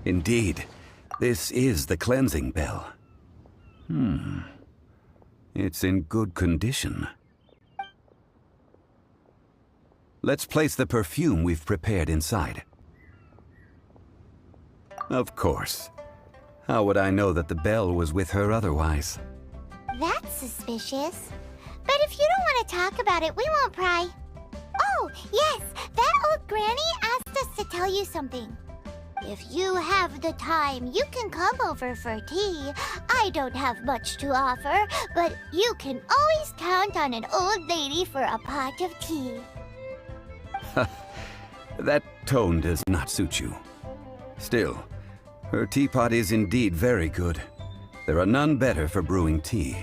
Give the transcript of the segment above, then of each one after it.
Indeed, this is the cleansing bell. It's in good condition. Let's place the perfume we've prepared inside. Of course. How would I know that the bell was with her otherwise? That's suspicious. But if you don't want to talk about it, we won't pry. Oh, yes, that old granny asked us to tell you something. If you have the time, you can come over for tea. I don't have much to offer, but you can always count on an old lady for a pot of tea. That tone does not suit you. Still, her teapot is indeed very good. There are none better for brewing tea.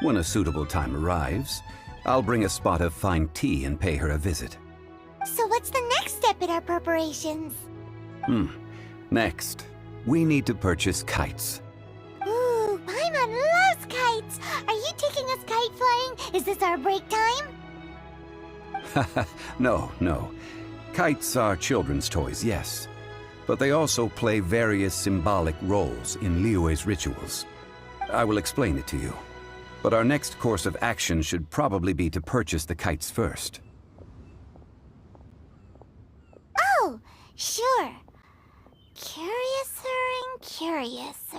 When a suitable time arrives, I'll bring a spot of fine tea and pay her a visit. So what's the next step in our preparations? Next, we need to purchase kites. Ooh, Paimon loves kites! Are you taking us kite flying? Is this our break time? No. Kites are children's toys, yes. But they also play various symbolic roles in Liyue's rituals. I will explain it to you. But our next course of action should probably be to purchase the kites first. Oh, sure. Curiouser and curiouser.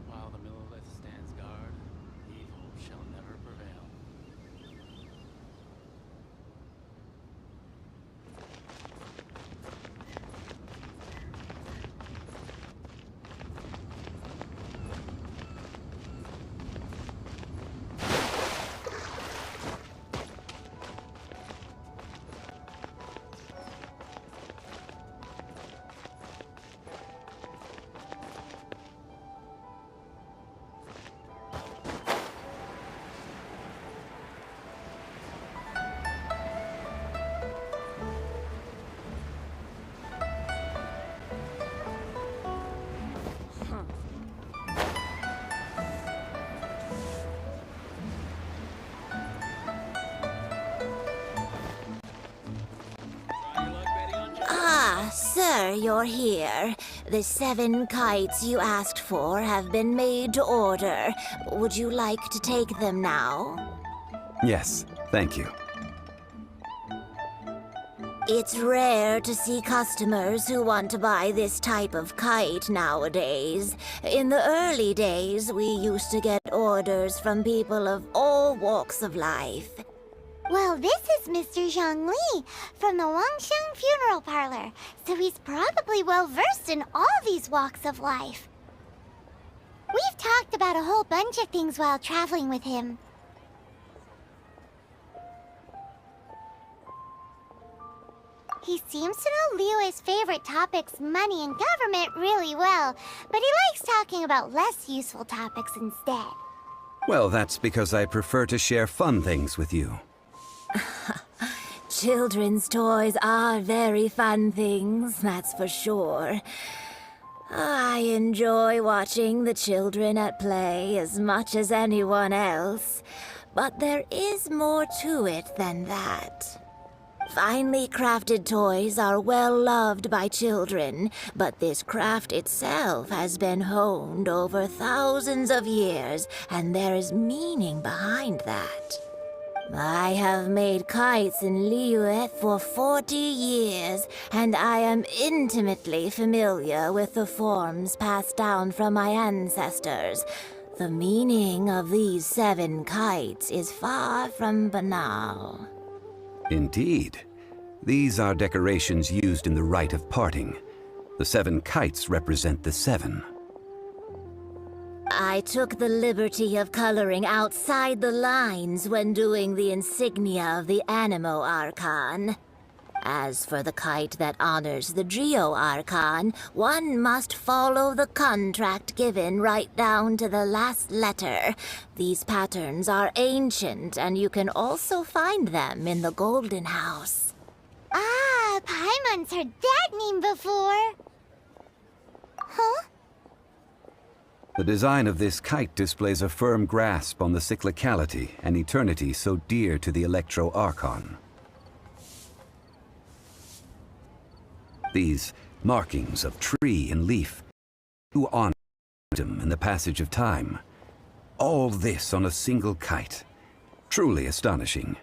While the Millelith stands guard, evil shall never prevail. Sir, you're here. The 7 kites you asked for have been made to order. Would you like to take them now? Yes, thank you. It's rare to see customers who want to buy this type of kite nowadays. In the early days, we used to get orders from people of all walks of life. Well, this is Mr. Zhongli from the Wangsheng Funeral Parlor, so he's probably well-versed in all these walks of life. We've talked about a whole bunch of things while traveling with him. He seems to know Liyue's favorite topics, money and government, really well, but he likes talking about less useful topics instead. Well, that's because I prefer to share fun things with you. Children's toys are very fun things, that's for sure. I enjoy watching the children at play as much as anyone else, but there is more to it than that. Finely crafted toys are well loved by children, but this craft itself has been honed over thousands of years, and there is meaning behind that. I have made kites in Liyue for 40 years, and I am intimately familiar with the forms passed down from my ancestors. The meaning of these 7 kites is far from banal. Indeed. These are decorations used in the rite of parting. The 7 kites represent the 7. I took the liberty of coloring outside the lines when doing the insignia of the Animo Archon. As for the kite that honors the Geo Archon, one must follow the contract given right down to the last letter. These patterns are ancient, and you can also find them in the Golden House. Ah, Paimon's heard that name before. Huh? The design of this kite displays a firm grasp on the cyclicality and eternity so dear to the Electro-Archon. These markings of tree and leaf do honor wisdom and the passage of time. All this on a single kite. Truly astonishing.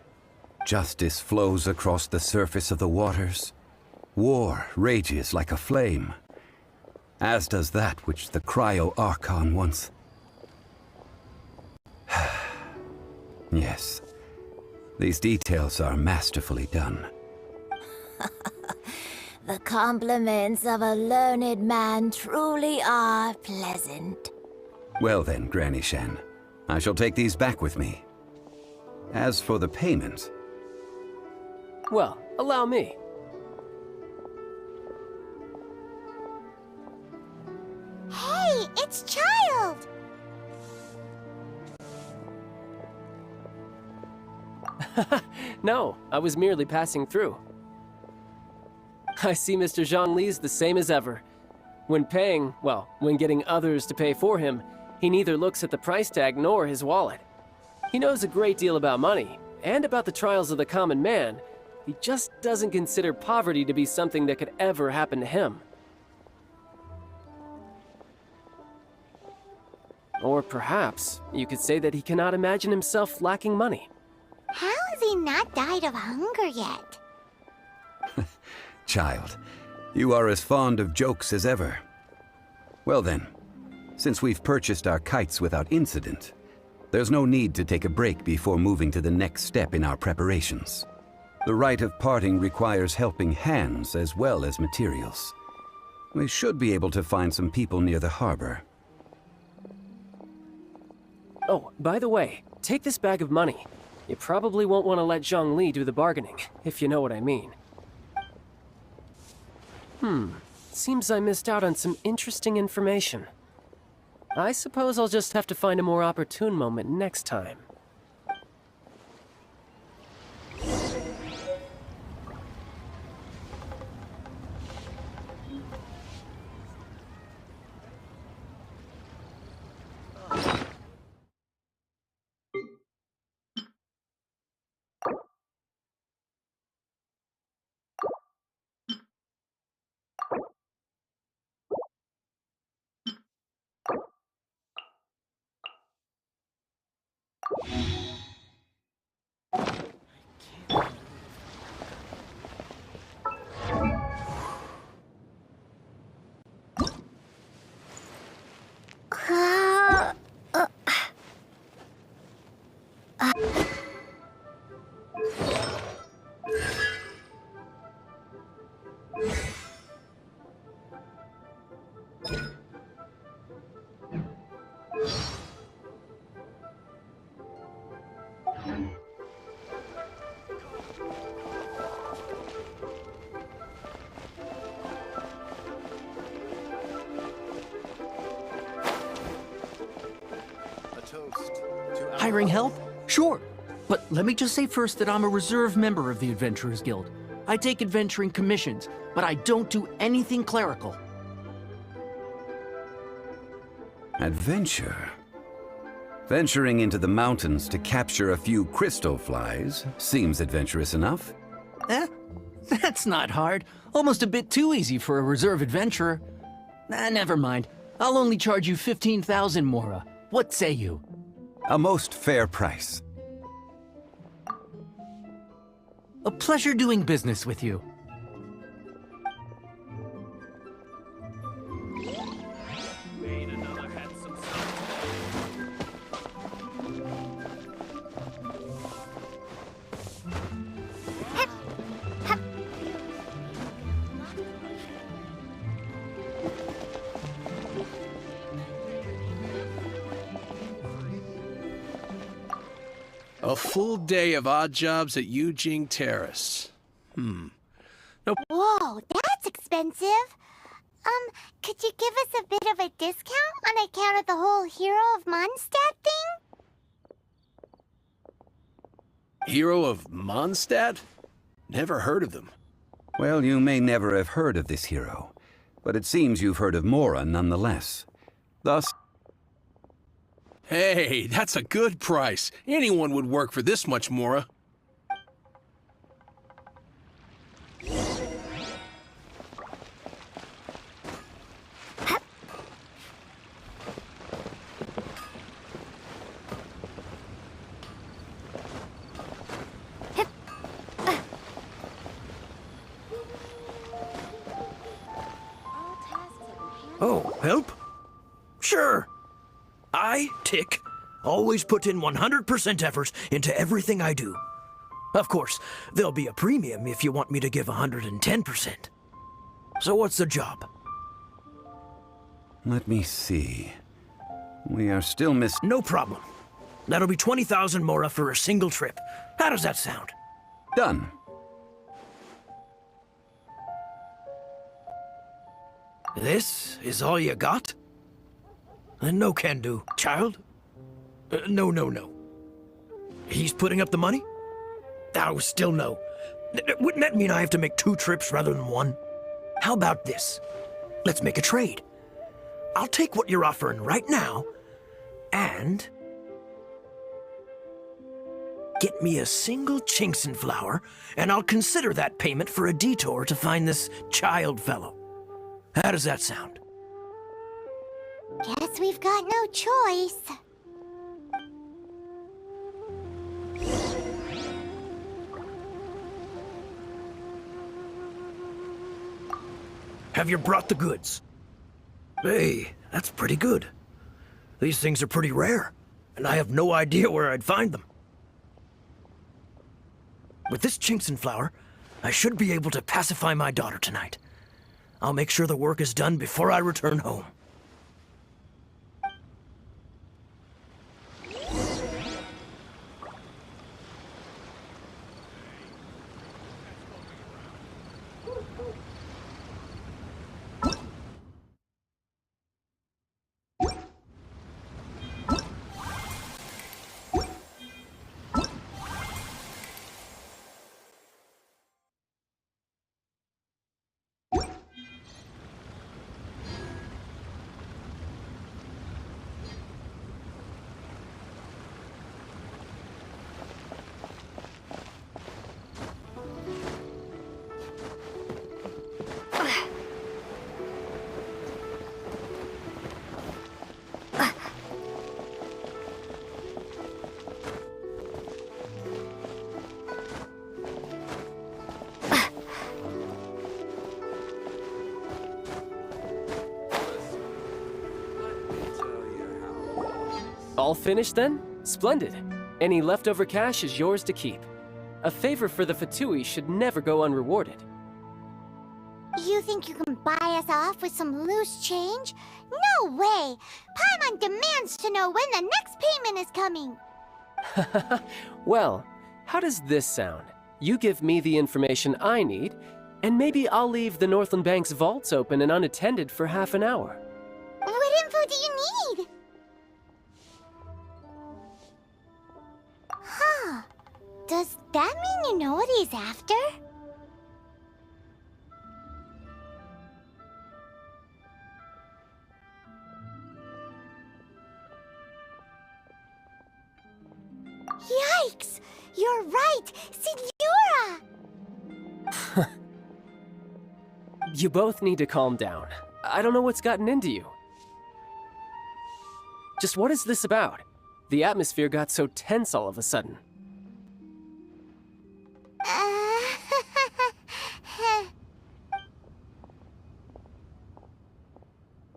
Justice flows across the surface of the waters. War rages like a flame. As does that which the Cryo-Archon once... Yes. These details are masterfully done. The compliments of a learned man truly are pleasant. Well then, Granny Shen, I shall take these back with me. As for the payment... Well, allow me. Hey, it's Child! No, I was merely passing through. I see Mr. Zhongli's the same as ever. When paying, well, when getting others to pay for him, he neither looks at the price tag nor his wallet. He knows a great deal about money, and about the trials of the common man. He just doesn't consider poverty to be something that could ever happen to him. Or perhaps you could say that he cannot imagine himself lacking money. How has he not died of hunger yet? Child, you are as fond of jokes as ever. Well then, since we've purchased our kites without incident, there's no need to take a break before moving to the next step in our preparations. The rite of parting requires helping hands as well as materials. We should be able to find some people near the harbor. Oh, by the way, take this bag of money. You probably won't want to let Zhongli do the bargaining, if you know what I mean. Seems I missed out on some interesting information. I suppose I'll just have to find a more opportune moment next time. Hiring help? Sure. But let me just say first that I'm a reserve member of the Adventurers Guild. I take adventuring commissions, but I don't do anything clerical. Adventure? Venturing into the mountains to capture a few crystal flies seems adventurous enough. That's not hard. Almost a bit too easy for a reserve adventurer. Never mind. I'll only charge you 15,000 Mora. What say you? A most fair price. A pleasure doing business with you. Made another handsome A full day of odd jobs at Yujing Terrace. Whoa, that's expensive. Could you give us a bit of a discount on account of the whole Hero of Mondstadt thing? Hero of Mondstadt? Never heard of them. Well, you may never have heard of this hero, but it seems you've heard of Mora nonetheless. Thus, Hey, that's a good price. Anyone would work for this much, Mora. Oh, help? Sure. I, Tick, always put in 100% effort into everything I do. Of course, there'll be a premium if you want me to give 110%. So what's the job? Let me see. We are still No problem. That'll be 20,000 Mora for a single trip. How does that sound? Done. This is all you got? No can do, child. No. He's putting up the money? Oh, still no. Wouldn't that mean I have to make 2 trips rather than 1? How about this? Let's make a trade. I'll take what you're offering right now, and get me a single Chinkson flower, and I'll consider that payment for a detour to find this child fellow. How does that sound? Guess we've got no choice. Have you brought the goods? Hey, that's pretty good. These things are pretty rare, and I have no idea where I'd find them. With this Chinkson flower, I should be able to pacify my daughter tonight. I'll make sure the work is done before I return home. All finished then? Splendid. Any leftover cash is yours to keep. A favor for the Fatui should never go unrewarded. You think you can buy us off with some loose change? No way! Paimon demands to know when the next payment is coming! Well, how does this sound? You give me the information I need, and maybe I'll leave the Northland Bank's vaults open and unattended for half an hour. What info do you need? Huh. Does that mean you know what he's after? Yikes! You're right! Signora! You both need to calm down. I don't know what's gotten into you. Just what is this about? The atmosphere got so tense all of a sudden.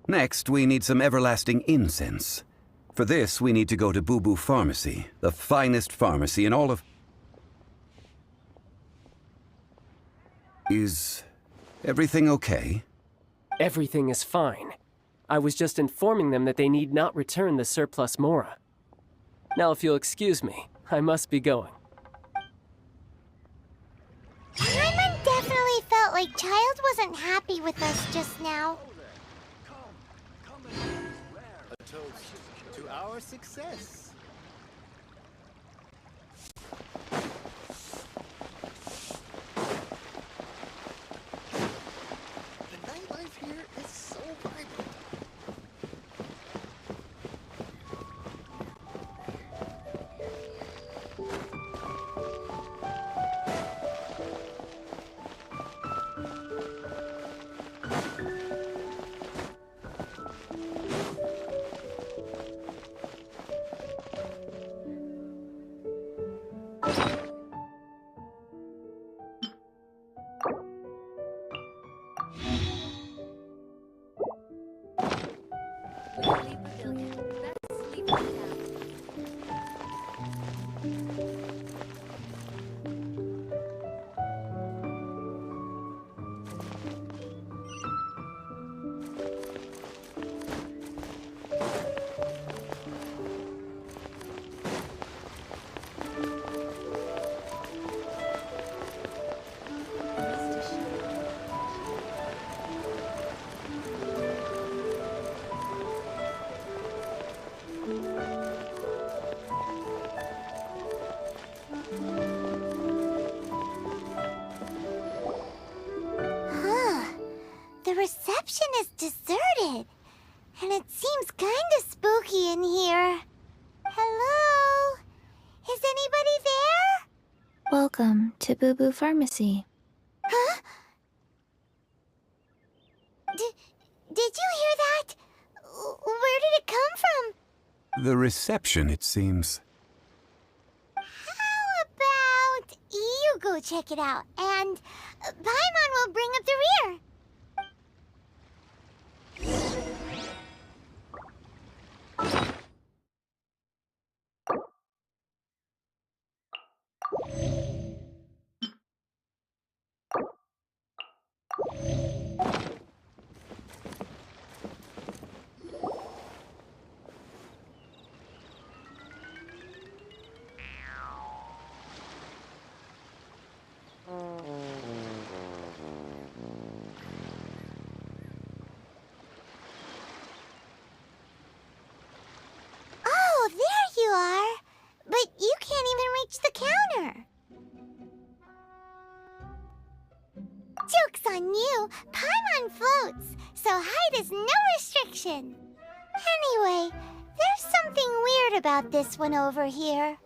Next, we need some everlasting incense. For this, we need to go to Boo Boo Pharmacy, the finest pharmacy in all of... Is everything okay? Everything is fine. I was just informing them that they need not return the surplus Mora. Now, if you'll excuse me, I must be going. Paimon definitely felt like Child wasn't happy with us just now. A toast to our success. The nightlife here is so vibrant. Weekly Pavilion. Best sleep in town. The reception is deserted, and it seems kinda spooky in here. Hello? Is anybody there? Welcome to Boo Boo Pharmacy. Huh? Did you hear that? Where did it come from? The reception, it seems. How about you go check it out, and Paimon will bring up the rear. Oh, there you are. But you can't even reach the counter. Joke's on you. Paimon floats, so height is no restriction. Anyway, there's something weird about this one over here.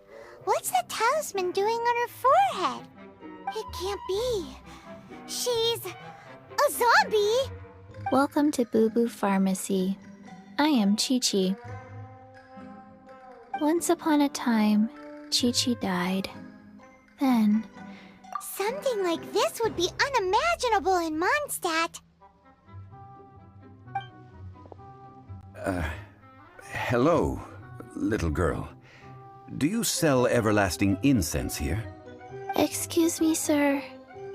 What's the talisman doing on her forehead? It can't be. She's a zombie. Welcome to Boo Boo Pharmacy. I am Chi-Chi. Once upon a time, Chi-Chi died. Then, Something like this would be unimaginable in Mondstadt. Hello, little girl. Do you sell everlasting incense here? excuse me, sir.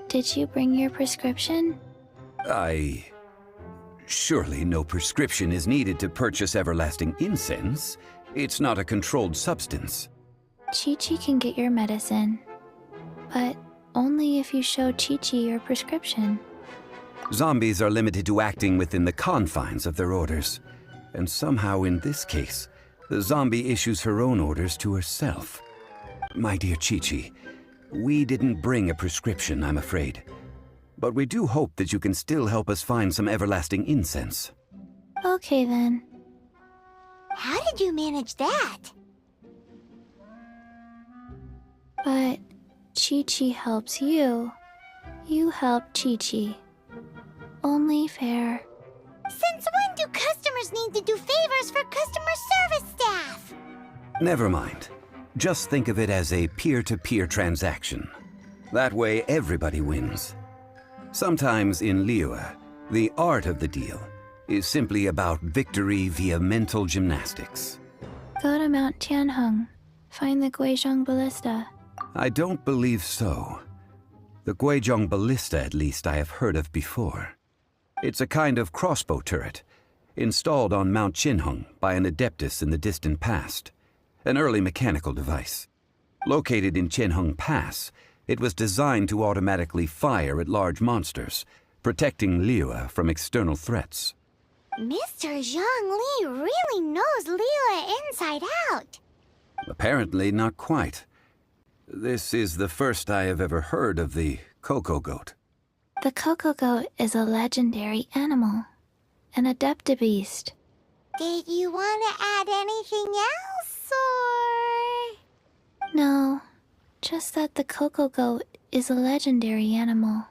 Did you bring your prescription? Surely no prescription is needed to purchase everlasting incense. It's not a controlled substance. Chi-Chi can get your medicine, but only if you show Chi-Chi your prescription. Zombies are limited to acting within the confines of their orders. And somehow in this case, the zombie issues her own orders to herself. My dear Chi-Chi, we didn't bring a prescription, I'm afraid. But we do hope that you can still help us find some everlasting incense. Okay then. How did you manage that? But Chi-Chi helps you. You help Chi-Chi. Only fair. Since when do customers need to do favors for customer service staff? Never mind. Just think of it as a peer-to-peer transaction. That way everybody wins. Sometimes in Liyue, the art of the deal is simply about victory via mental gymnastics. Go to Mount Tianheng. Find the Guizhong Ballista. I don't believe so. The Guizhong Ballista, at least, I have heard of before. It's a kind of crossbow turret, installed on Mount Qinheng by an adeptus in the distant past. An early mechanical device. Located in Qinheng Pass, it was designed to automatically fire at large monsters, protecting Liyue from external threats. Mr. Zhang Li really knows Liyue inside out. Apparently not quite. This is the first I have ever heard of the Coco Goat. The Coco Goat is a legendary animal. An adeptabeast. Did you want to add anything else, or...? No, just that the Coco Goat is a legendary animal.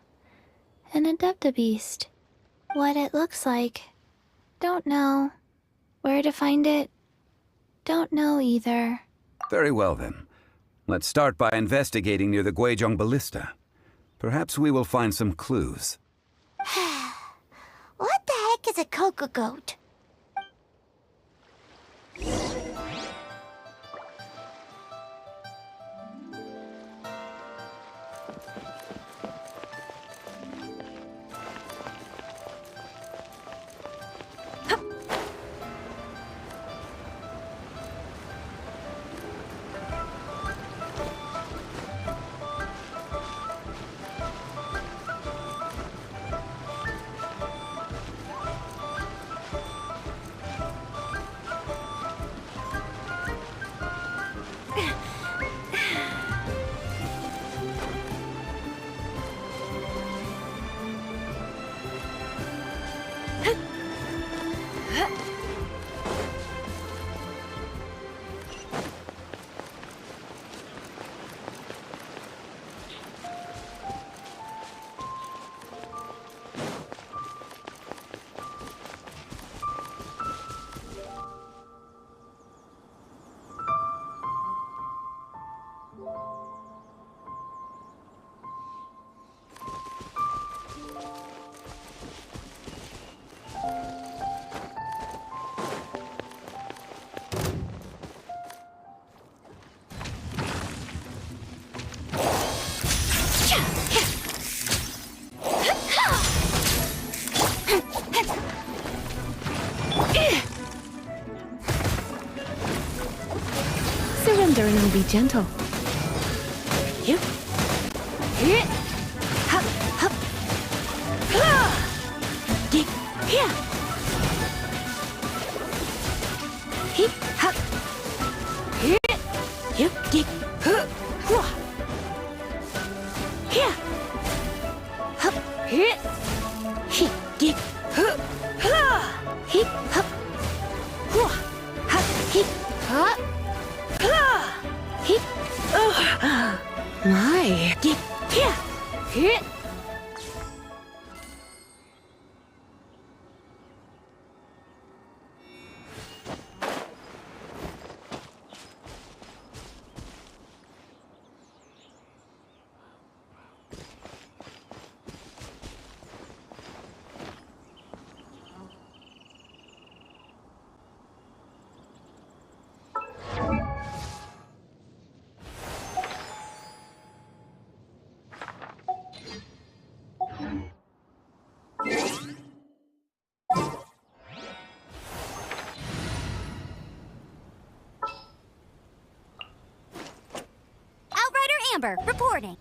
An adeptabeast. What it looks like, don't know. Where to find it, don't know either. Very well then. Let's start by investigating near the Guizhong Ballista. Perhaps we will find some clues. What the heck is a Coco Goat? Surrender and I'll be gentle. You. Hup, hup. Dig. Here. Hip, hup. Here. You dig. Here. Hup. Here. Hip, dig. Hip, hup. Hup, hip, hup. Hip. My. Dig. Here. Here. Outrider Amber, reporting.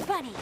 Bunny.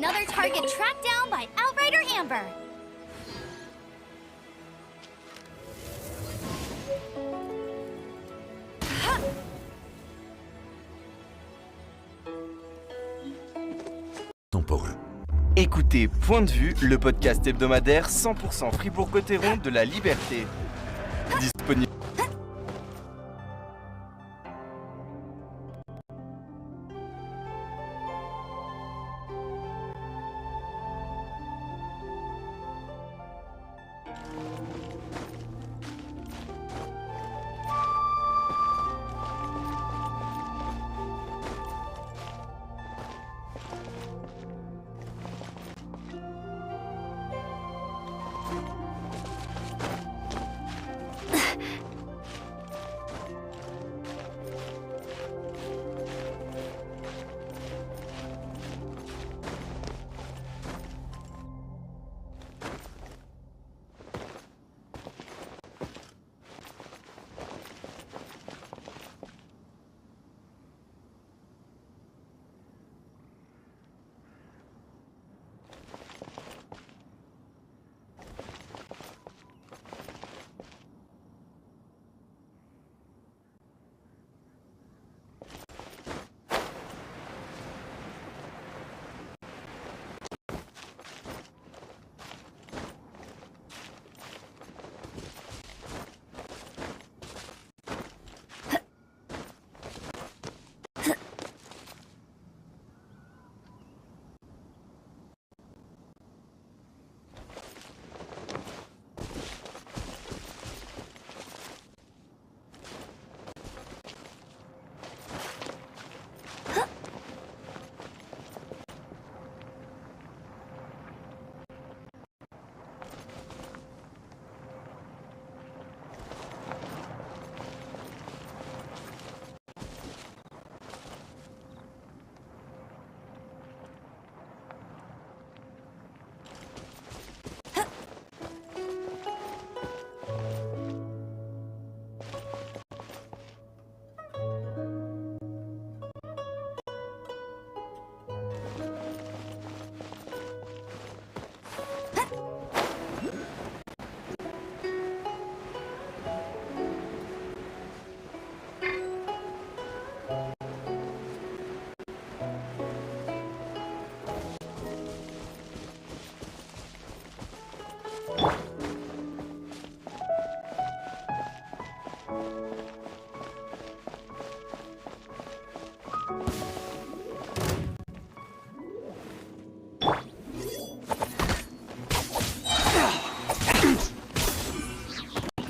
another target tracked down by Outrider Amber. Temporain. Écoutez Point de vue, le podcast hebdomadaire 100% Fribourg-Cotteron de la Liberté. Disponible.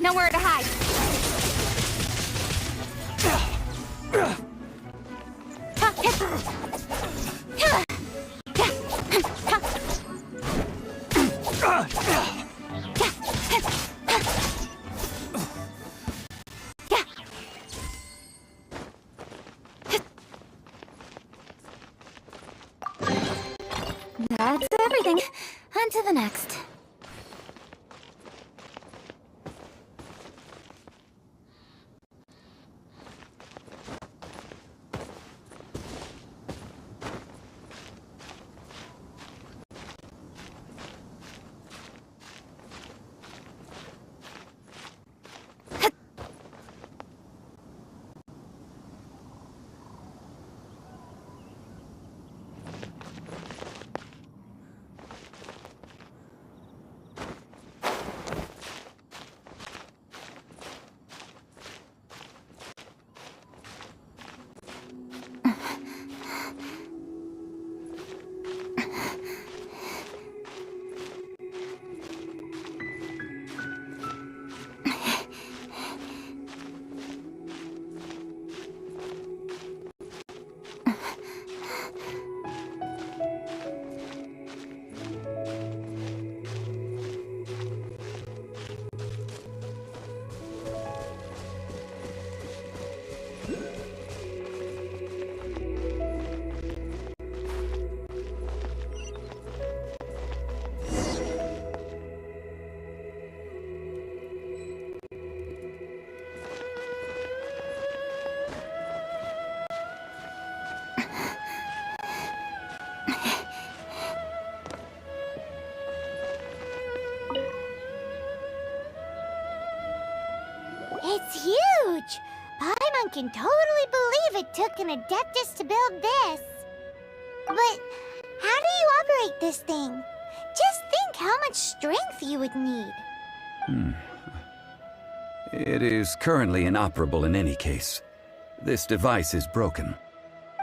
Nowhere to hide. That's everything. On to the next. took an Adeptus to build this. But how do you operate this thing? Just think how much strength you would need. It is currently inoperable in any case. This device is broken.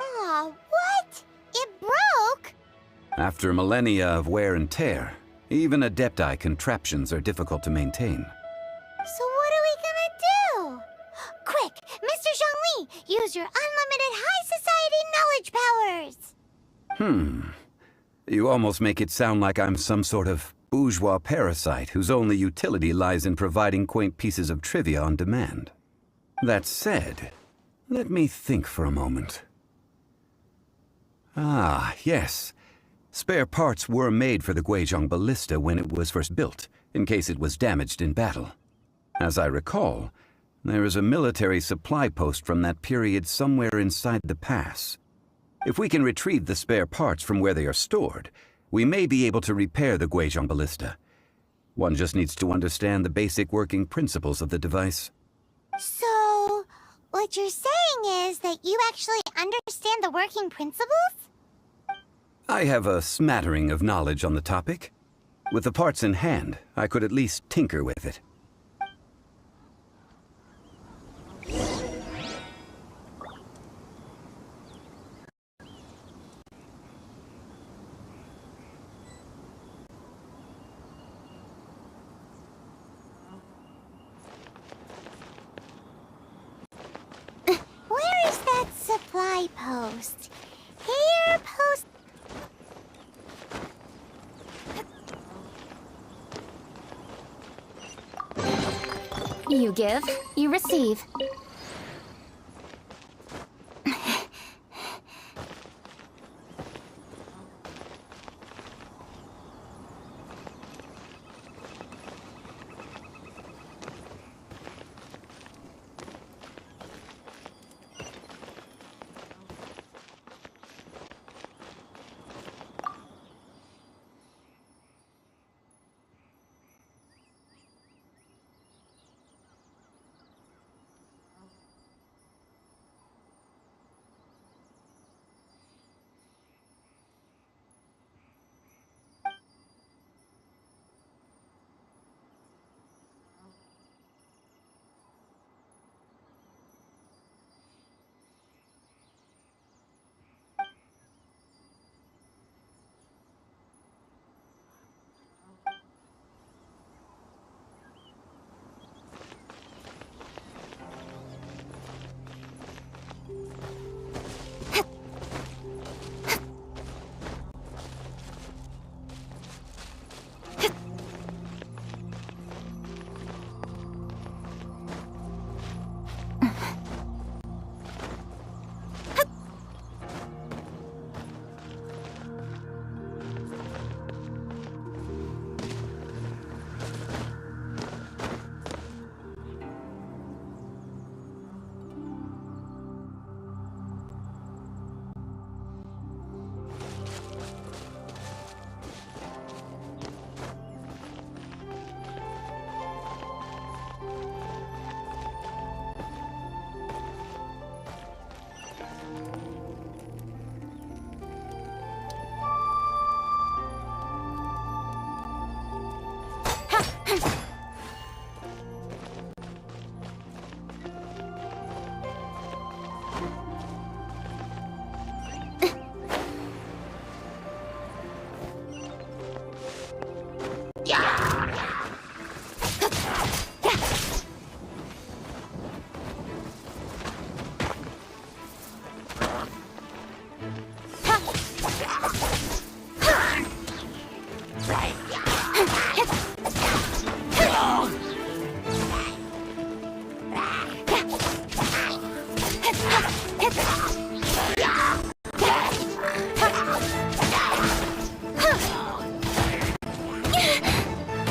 Aw, what? It broke? After millennia of wear and tear, even Adepti contraptions are difficult to maintain. So what are we gonna do? Quick, Mr. Zhongli, use your unlimited high society knowledge powers! You almost make it sound like I'm some sort of bourgeois parasite whose only utility lies in providing quaint pieces of trivia on demand. That said, let me think for a moment. Ah, yes. Spare parts were made for the Guizhong Ballista when it was first built, in case it was damaged in battle. As I recall, there is a military supply post from that period somewhere inside the pass. If we can retrieve the spare parts from where they are stored, we may be able to repair the Guizhong Ballista. One just needs to understand the basic working principles of the device. So, what you're saying is that you actually understand the working principles? I have a smattering of knowledge on the topic. With the parts in hand, I could at least tinker with it. Where is that supply post? Here, post... You give, you receive.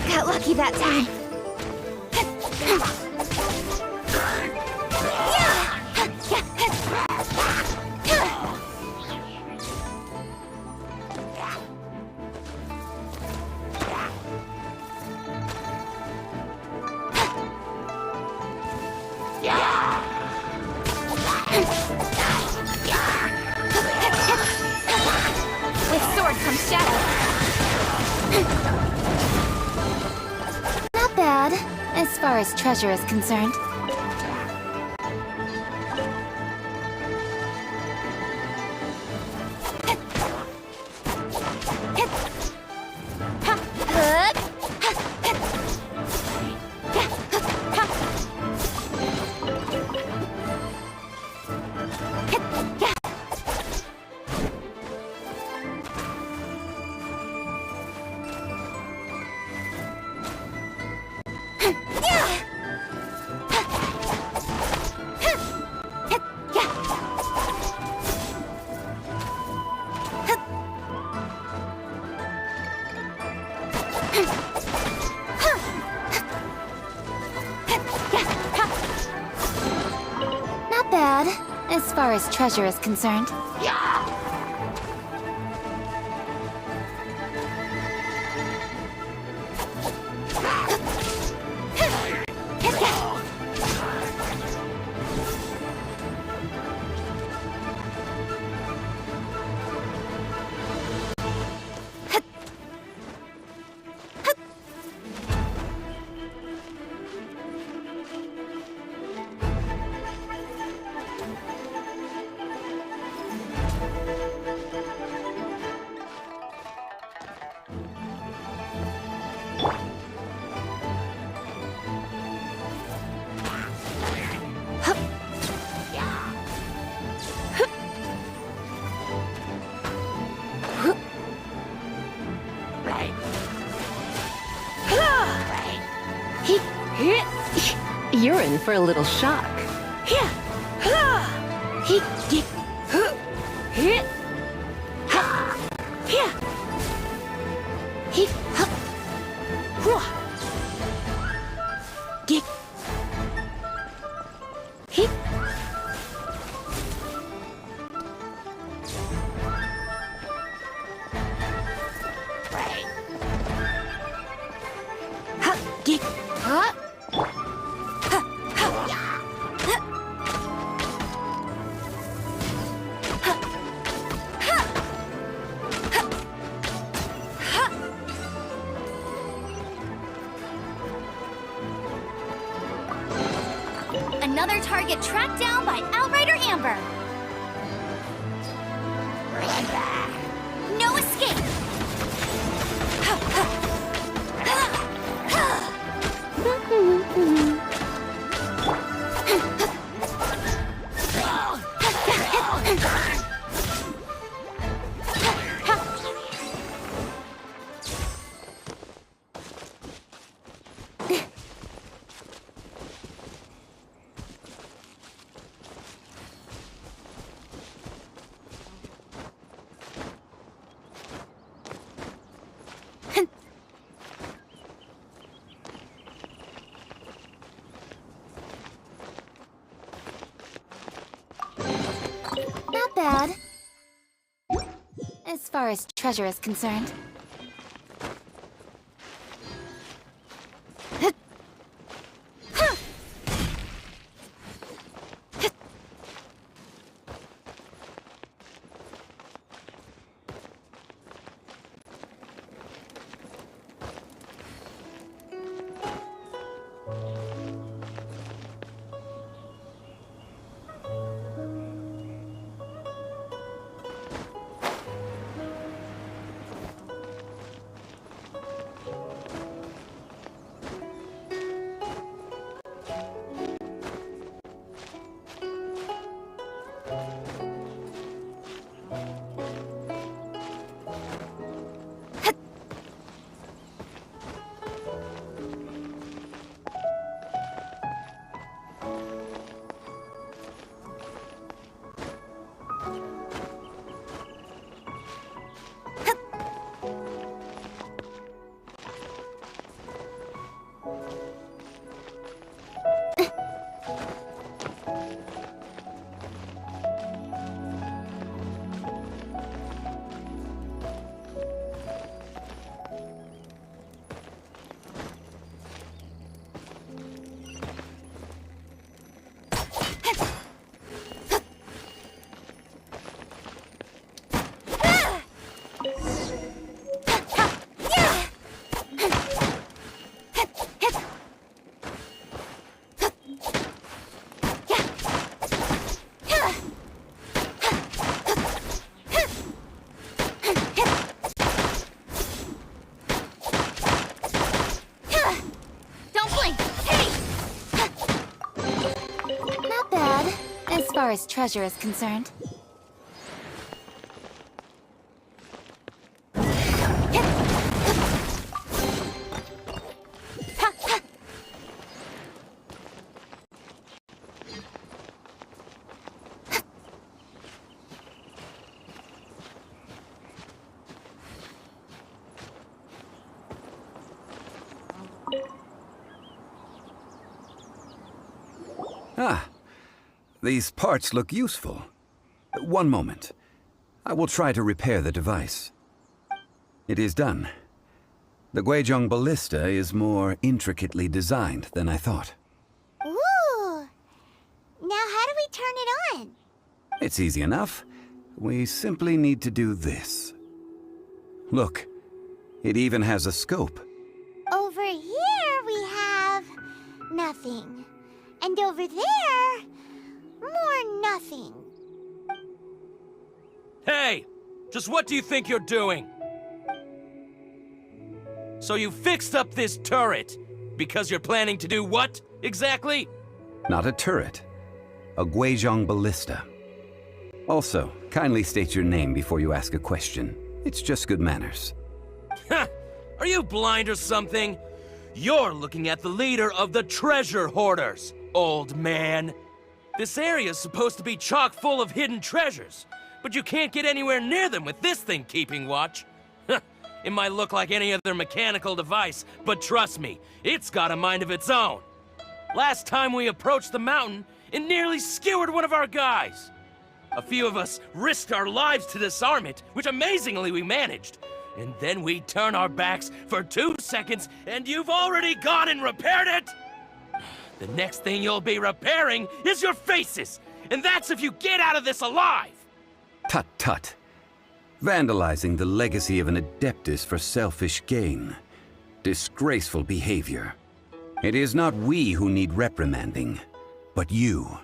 Got lucky that time. far as treasure is concerned. Not bad, as far as treasure is concerned. You're in for a little shock. Another target tracked down by Outrider Amber. No escape. Not bad. As far as treasure is concerned. far as treasure is concerned. Ah, these parts look useful. One moment. I will try to repair the device. It is done. The Guizhong Ballista is more intricately designed than I thought. Ooh! Now how do we turn it on? It's easy enough. We simply need to do this. Look, it even has a scope. Over here we have... nothing. And over there... more nothing. Hey! Just what do you think you're doing? So you fixed up this turret because you're planning to do what, exactly? Not a turret. A Guizhong Ballista. Also, kindly state your name before you ask a question. It's just good manners. Ha! Are you blind or something? You're looking at the leader of the treasure hoarders, old man. This area's supposed to be chock full of hidden treasures, but you can't get anywhere near them with this thing keeping watch. It might look like any other mechanical device, but trust me, it's got a mind of its own. Last time we approached the mountain, it nearly skewered one of our guys. A few of us risked our lives to disarm it, which amazingly we managed. And then we turn our backs for 2 seconds, and you've already gone and repaired it? The next thing you'll be repairing is your faces, and that's if you get out of this alive! Tut tut. Vandalizing the legacy of an adeptus for selfish gain. Disgraceful behavior. It is not we who need reprimanding, but you.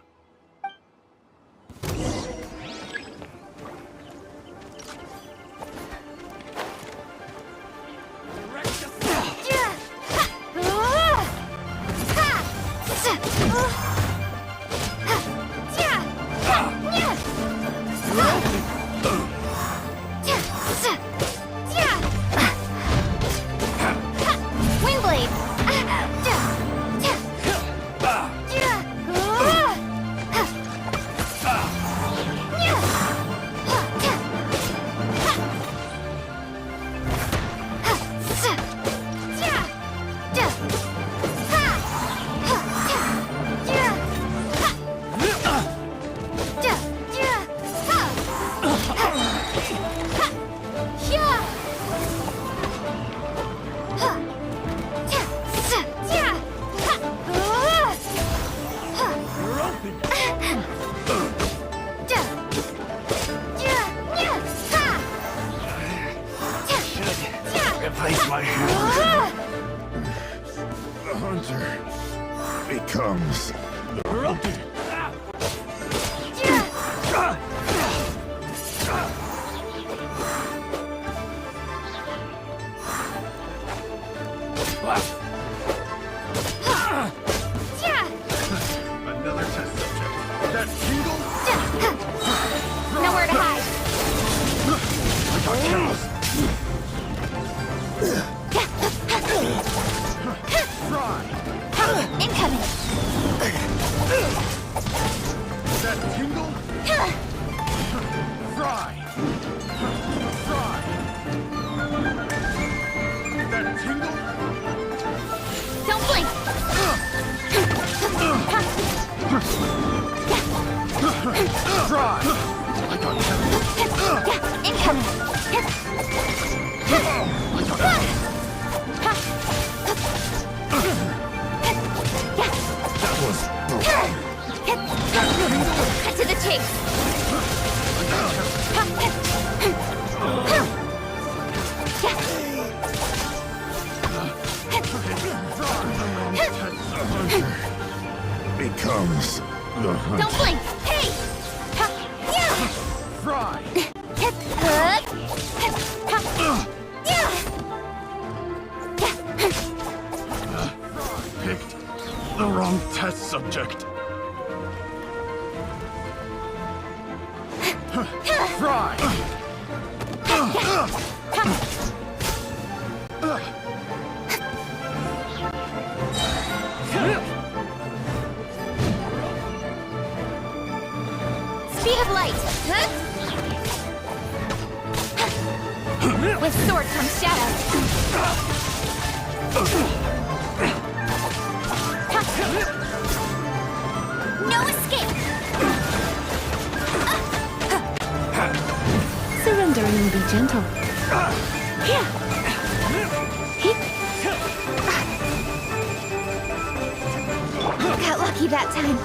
Replace my hand. The hunter becomes the hunted. Another test subject. That tingle? Nowhere to hide. I got cows. Incoming. That tingle? Fry. Fry. That tingle? Don't blink. Fry. I got cows. Incoming. That was Cut to the chase. becomes the hunter. Don't blink. Hey. Fry. Picked the wrong test subject. Fry! Speed of light. With sword comes shadow. No escape. Surrendering will be gentle. Got lucky that time.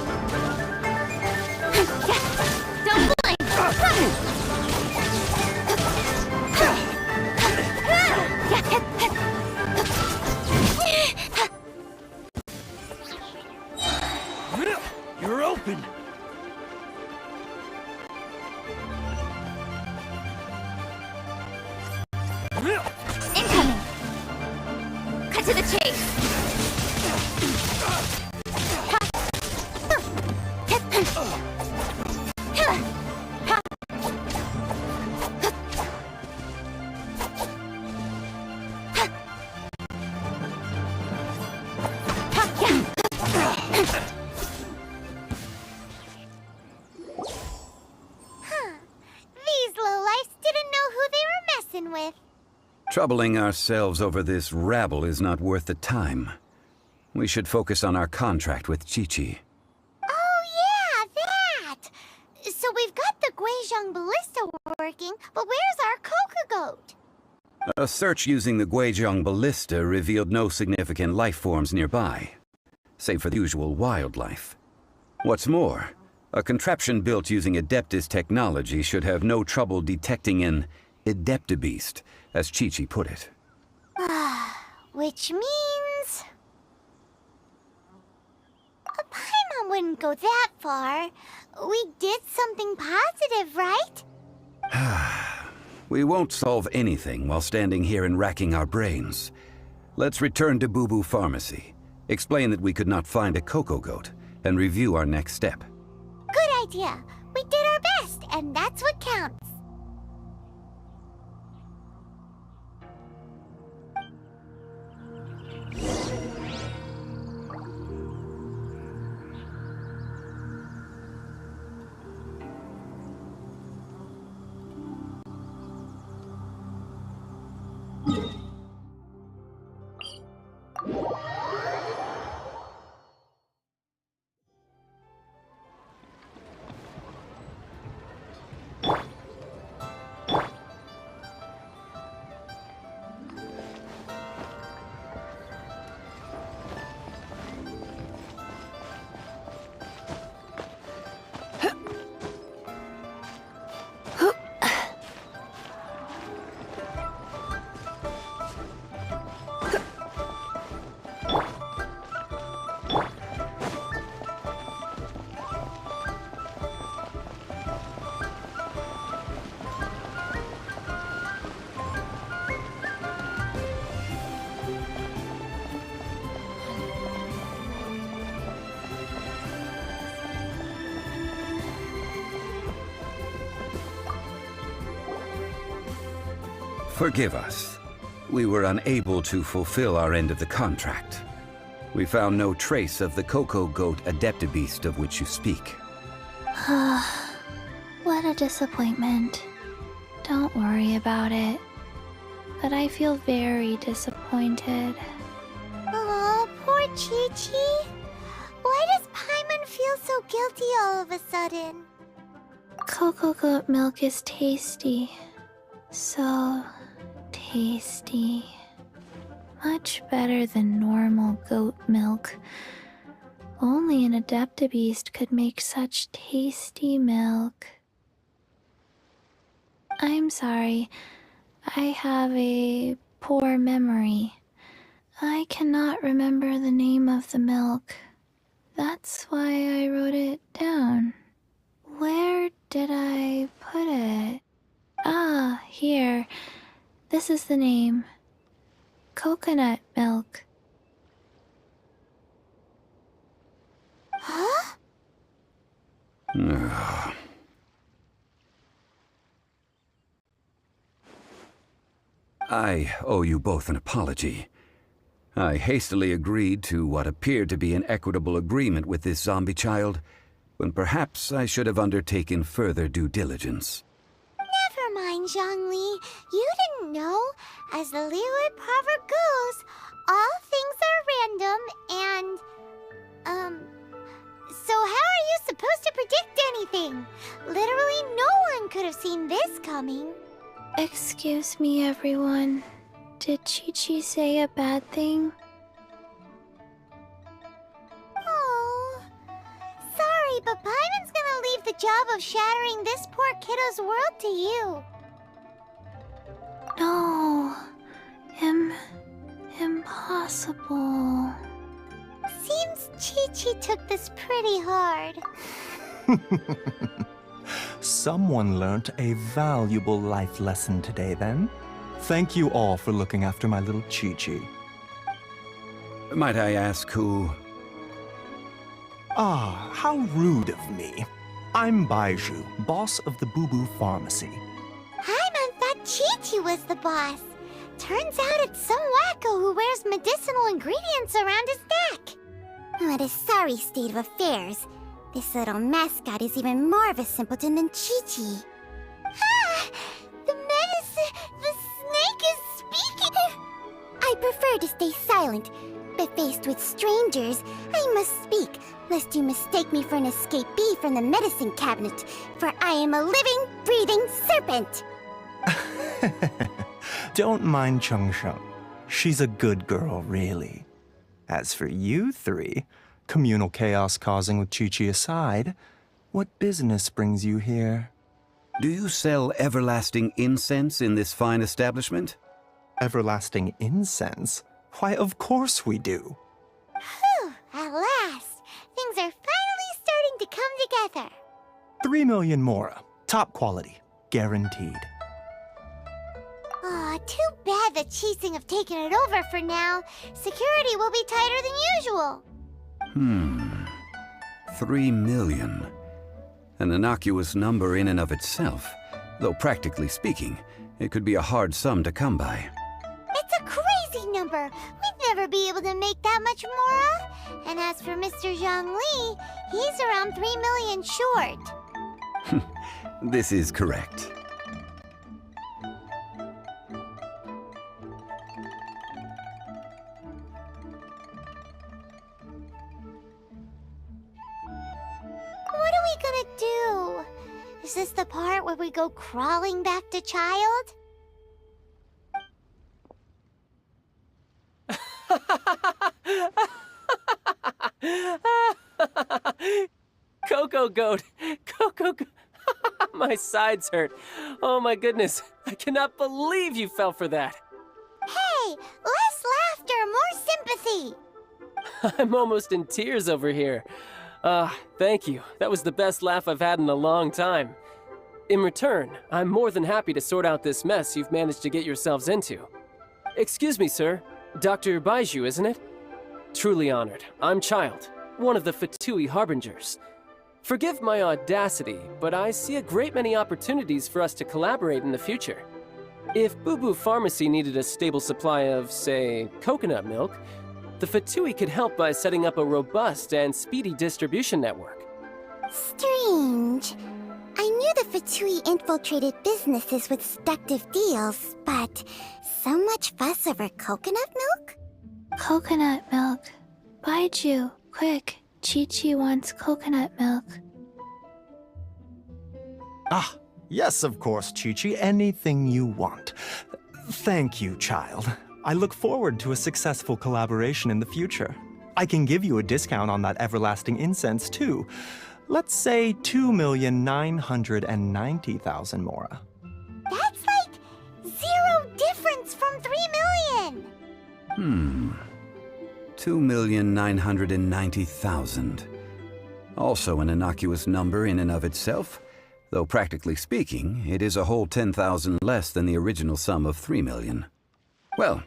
Don't blink. You're open. Incoming. Cut to the chase. These lowlifes didn't know who they were messing with. Troubling ourselves over this rabble is not worth the time. We should focus on our contract with Chi-Chi. Oh yeah, that! So we've got the Guizhong Ballista working, but where's our Coca Goat? A search using the Guizhong Ballista revealed no significant life forms nearby, save for the usual wildlife. What's more, a contraption built using Adeptus technology should have no trouble detecting an Adeptabeast, as Chi-Chi put it. Which means... Paimon wouldn't go that far. We did something positive, right? We won't solve anything while standing here and racking our brains. Let's return to Boo Boo Pharmacy, explain that we could not find a Coco Goat, and review our next step. Good idea. We did our best, and that's what counts. Forgive us. We were unable to fulfill our end of the contract. We found no trace of the Coco Goat Adeptabeast of which you speak. What a disappointment. Don't worry about it. But I feel very disappointed. Oh, poor Chi-Chi. Why does Paimon feel so guilty all of a sudden? Coco Goat milk is tasty. So tasty. Much better than normal goat milk. Only an Adeptabeast could make such tasty milk. I'm sorry. I have a poor memory. I cannot remember the name of the milk. That's why I wrote it down. Where did I put it? Ah, here. This is the name. Coconut milk. Huh? I owe you both an apology. I hastily agreed to what appeared to be an equitable agreement with this zombie child, when perhaps I should have undertaken further due diligence. Never mind, Zhongli. You didn't know. As the Liyue proverb goes, all things are random and, so how are you supposed to predict anything? Literally no one could have seen this coming. Excuse me, everyone. Did Chi-Chi say a bad thing? Oh, sorry, but Paimon's gonna leave the job of shattering this poor kiddo's world to you. No. Impossible. Seems Chi-Chi took this pretty hard. Someone learnt a valuable life lesson today, then. Thank you all for looking after my little Chi-Chi. Might I ask who... Ah, how rude of me. I'm Baiju, boss of the Boo Boo Pharmacy. Paimon thought Chi-Chi was the boss. Turns out it's some wacko who wears medicinal ingredients around his neck. What a sorry state of affairs. This little mascot is even more of a simpleton than Chi-Chi. Ah! The snake is speaking! I prefer to stay silent, but faced with strangers, I must speak, lest you mistake me for an escapee from the medicine cabinet, for I am a living, breathing serpent! Don't mind Changsheng. She's a good girl, really. As for you three, communal chaos causing with Chi-Chi aside, what business brings you here? Do you sell everlasting incense in this fine establishment? Everlasting incense? Why, of course we do. Whew, at last. Things are finally starting to come together. 3 million mora. Top quality. Guaranteed. Aw, too bad the Chising have taken it over for now. Security will be tighter than usual. 3 million. An innocuous number in and of itself, though practically speaking, it could be a hard sum to come by. It's a crazy number. We'd never be able to make that much mora. And as for Mr. Zhongli, he's around 3 million short. This is correct. What are we gonna do? Is this the part where we go crawling back to child? Coco Goat! Coco Goat! My sides hurt. Oh my goodness. I cannot believe you fell for that. Hey, less laughter, more sympathy. I'm almost in tears over here. Thank you. That was the best laugh I've had in a long time. In return, I'm more than happy to sort out this mess you've managed to get yourselves into. Excuse me, sir. Dr. Baiju, isn't it? Truly honored. I'm Child, one of the Fatui Harbingers. Forgive my audacity, but I see a great many opportunities for us to collaborate in the future. If Boo Boo Pharmacy needed a stable supply of, say, coconut milk, the Fatui could help by setting up a robust and speedy distribution network. Strange. I knew the Fatui infiltrated businesses with seductive deals, but so much fuss over coconut milk? Coconut milk. Baiju, quick. Chi-Chi wants coconut milk. Ah, yes, of course, Chi-Chi. Anything you want. Thank you, Child. I look forward to a successful collaboration in the future. I can give you a discount on that everlasting incense, too. Let's say 2,990,000 mora. That's like 0 difference from 3 million. 2,990,000. Also an innocuous number in and of itself, though practically speaking, it is a whole 10,000 less than the original sum of 3 million. Well,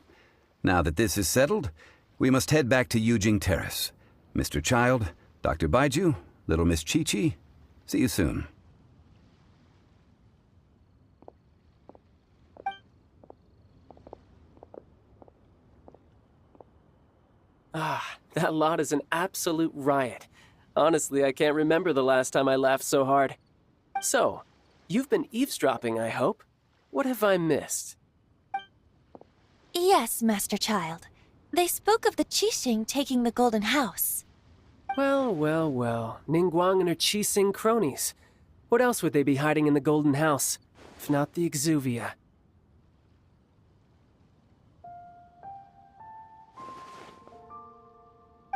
now that this is settled, we must head back to Yujing Terrace. Mr. Child, Dr. Baiju, little Miss Chi-Chi, see you soon. Ah, that lot is an absolute riot. Honestly, I can't remember the last time I laughed so hard. So, you've been eavesdropping, I hope? What have I missed? Yes, Master Child. They spoke of the Qixing taking the Golden House. Well, well, well. Ningguang and her Qixing cronies. What else would they be hiding in the Golden House, if not the Exuvia?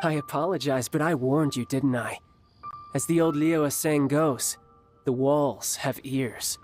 I apologize, but I warned you, didn't I? As the old Liyue saying goes, the walls have ears.